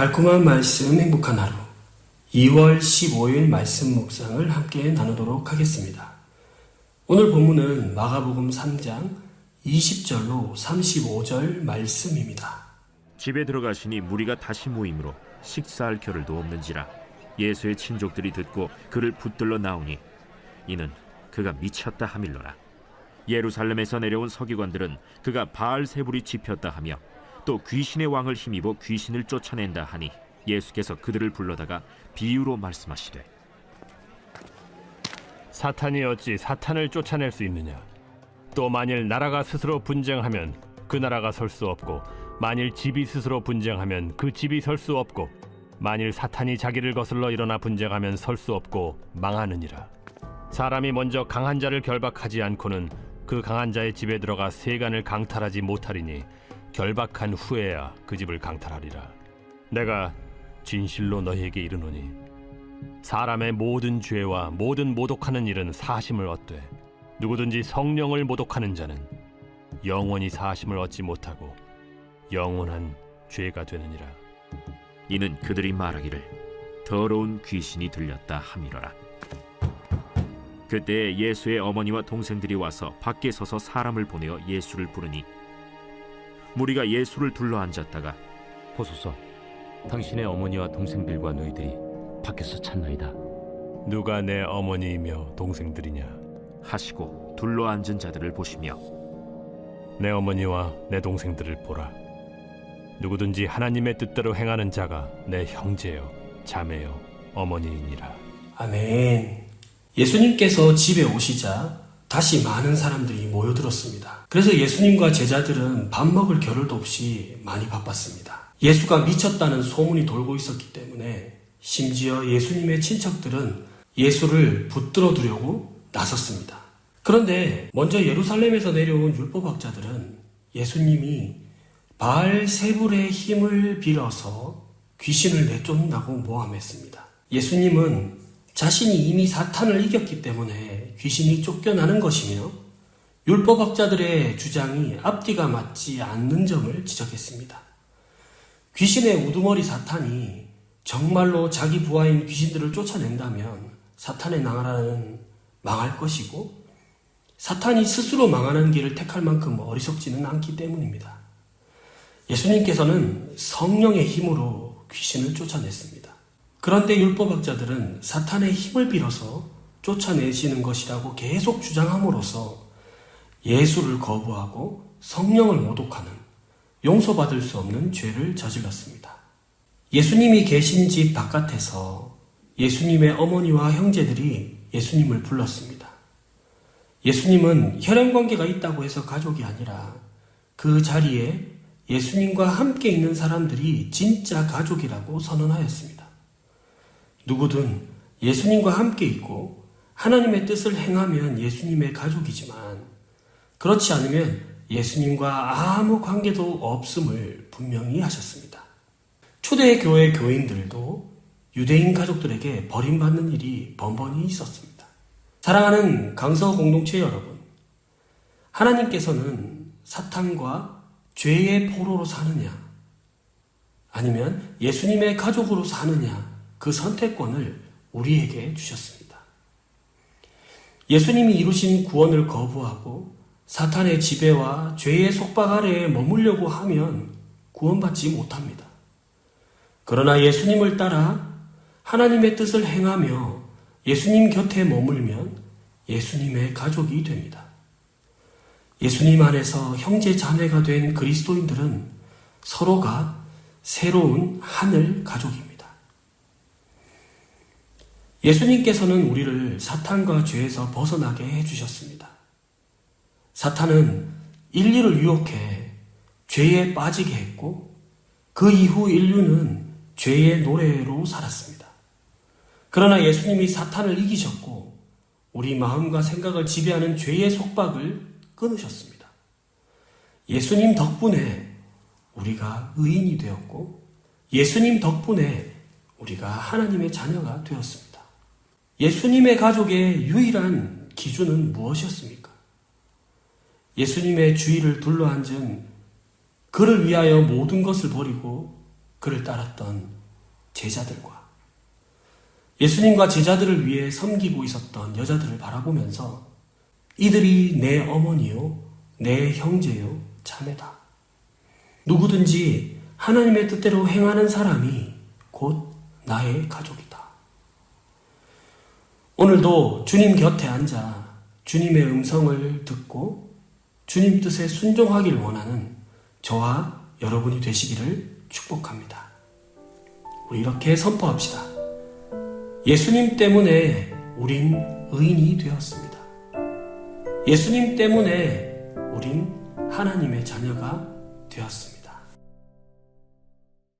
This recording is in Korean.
달콤한 말씀 행복한 하루 2월 15일 말씀 묵상을 함께 나누도록 하겠습니다. 오늘 본문은 마가복음 3장 20절로 35절 말씀입니다. 집에 들어가시니 무리가 다시 모임으로 식사할 겨를도 없는지라 예수의 친족들이 듣고 그를 붙들러 나오니 이는 그가 미쳤다 하밀러라. 예루살렘에서 내려온 서기관들은 그가 바알세불이 집혔다 하며 또 귀신의 왕을 힘입어 귀신을 쫓아낸다 하니 예수께서 그들을 불러다가 비유로 말씀하시되 사탄이 어찌 사탄을 쫓아낼 수 있느냐? 또 만일 나라가 스스로 분쟁하면 그 나라가 설 수 없고 만일 집이 스스로 분쟁하면 그 집이 설 수 없고 만일 사탄이 자기를 거슬러 일어나 분쟁하면 설 수 없고 망하느니라. 사람이 먼저 강한 자를 결박하지 않고는 그 강한 자의 집에 들어가 세간을 강탈하지 못하리니 결박한 후에야 그 집을 강탈하리라. 내가 진실로 너희에게 이르노니 사람의 모든 죄와 모든 모독하는 일은 사심을 얻되 누구든지 성령을 모독하는 자는 영원히 사심을 얻지 못하고 영원한 죄가 되느니라. 이는 그들이 말하기를 더러운 귀신이 들렸다 하밀어라. 그때 예수의 어머니와 동생들이 와서 밖에 서서 사람을 보내어 예수를 부르니 무리가 예수를 둘러 앉았다가 보소서, 당신의 어머니와 동생들과 너희들이 밖에서 찾나이다. 누가 내 어머니이며 동생들이냐? 하시고 둘러 앉은 자들을 보시며 내 어머니와 내 동생들을 보라. 누구든지 하나님의 뜻대로 행하는 자가 내 형제요 자매요 어머니이니라. 아멘. 예수님께서 집에 오시자 다시 많은 사람들이 모여들었습니다. 그래서 예수님과 제자들은 밥 먹을 겨를도 없이 많이 바빴습니다. 예수가 미쳤다는 소문이 돌고 있었기 때문에 심지어 예수님의 친척들은 예수를 붙들어 두려고 나섰습니다. 그런데 먼저 예루살렘에서 내려온 율법학자들은 예수님이 바알세불의 힘을 빌어서 귀신을 내쫓는다고 모함했습니다. 예수님은 자신이 이미 사탄을 이겼기 때문에 귀신이 쫓겨나는 것이며 율법학자들의 주장이 앞뒤가 맞지 않는 점을 지적했습니다. 귀신의 우두머리 사탄이 정말로 자기 부하인 귀신들을 쫓아낸다면 사탄의 나라는 망할 것이고 사탄이 스스로 망하는 길을 택할 만큼 어리석지는 않기 때문입니다. 예수님께서는 성령의 힘으로 귀신을 쫓아냈습니다. 그런데 율법학자들은 사탄의 힘을 빌어서 쫓아내시는 것이라고 계속 주장함으로써 예수를 거부하고 성령을 모독하는 용서받을 수 없는 죄를 저질렀습니다. 예수님이 계신 집 바깥에서 예수님의 어머니와 형제들이 예수님을 불렀습니다. 예수님은 혈연관계가 있다고 해서 가족이 아니라 그 자리에 예수님과 함께 있는 사람들이 진짜 가족이라고 선언하였습니다. 누구든 예수님과 함께 있고 하나님의 뜻을 행하면 예수님의 가족이지만 그렇지 않으면 예수님과 아무 관계도 없음을 분명히 하셨습니다. 초대교회 교인들도 유대인 가족들에게 버림받는 일이 번번이 있었습니다. 사랑하는 강서 공동체 여러분, 하나님께서는 사탄과 죄의 포로로 사느냐 아니면 예수님의 가족으로 사느냐 그 선택권을 우리에게 주셨습니다. 예수님이 이루신 구원을 거부하고 사탄의 지배와 죄의 속박 아래에 머물려고 하면 구원받지 못합니다. 그러나 예수님을 따라 하나님의 뜻을 행하며 예수님 곁에 머물면 예수님의 가족이 됩니다. 예수님 안에서 형제 자매가 된 그리스도인들은 서로가 새로운 하늘 가족입니다. 예수님께서는 우리를 사탄과 죄에서 벗어나게 해주셨습니다. 사탄은 인류를 유혹해 죄에 빠지게 했고 그 이후 인류는 죄의 노래로 살았습니다. 그러나 예수님이 사탄을 이기셨고 우리 마음과 생각을 지배하는 죄의 속박을 끊으셨습니다. 예수님 덕분에 우리가 의인이 되었고 예수님 덕분에 우리가 하나님의 자녀가 되었습니다. 예수님의 가족의 유일한 기준은 무엇이었습니까? 예수님의 주위를 둘러앉은 그를 위하여 모든 것을 버리고 그를 따랐던 제자들과 예수님과 제자들을 위해 섬기고 있었던 여자들을 바라보면서 이들이 내 어머니요, 내 형제요, 자매다. 누구든지 하나님의 뜻대로 행하는 사람이 곧 나의 가족이다. 오늘도 주님 곁에 앉아 주님의 음성을 듣고 주님 뜻에 순종하길 원하는 저와 여러분이 되시기를 축복합니다. 우리 이렇게 선포합시다. 예수님 때문에 우린 의인이 되었습니다. 예수님 때문에 우린 하나님의 자녀가 되었습니다.